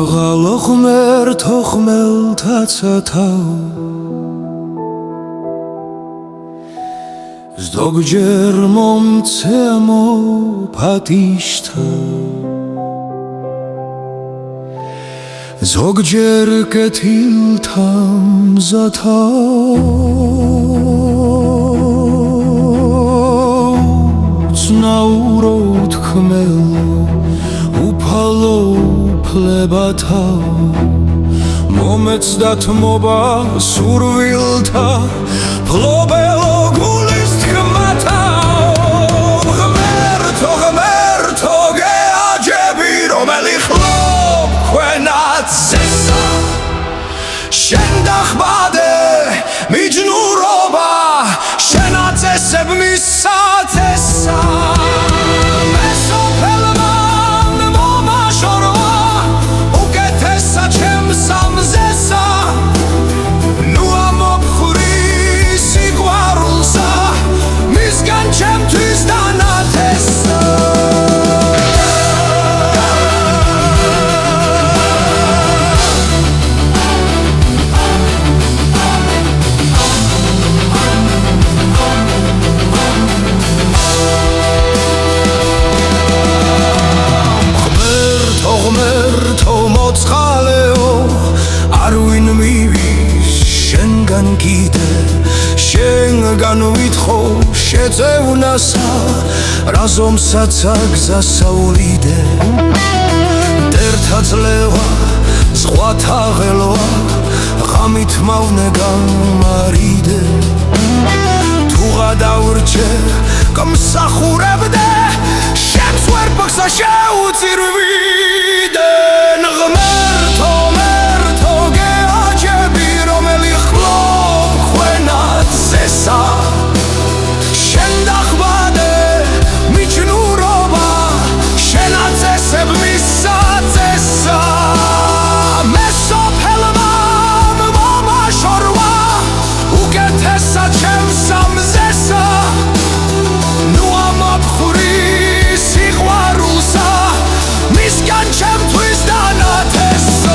მაღალ ღმერთო ხმელთაცათავ ზოგჯერ მომცემო ფატიშთა ზოგჯერ კეთილთა მზათავ ცნაურობთ ხმელო უფალო უფლებათავ მომეცდათ მოვა სურვილთა ფლობელო გულის თქმათავ ღმერთო გეაჯები რომელი ხლობ ქვენად ზესა შენ დახბადე მიჯნურობა შენაწესებ მისაწესა შენგან ვითხოვ შეწევნასა რაზომსაც აგზასავლიდე დერთაძლევა ზღვათა ღელვა ღამით მავნე გამარიდე თუ გადავრჩე გამსახურებდე შენს ვერფახსა შეუწირვიდე ღმერთო გეაჯები რომელი ხლობ ქვენად ზესა შენ დახბადე მიჯნურობა შენაწესებ მისაწესა მე სოფელმა მომაშორვა უკეთესად ჩემს სამზესა ნუ ამაფხური სიყვარულსა მისგან ჩემთვის დანათესო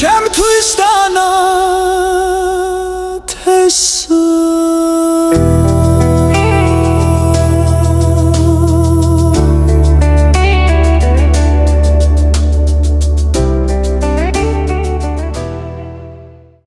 ჩემთვის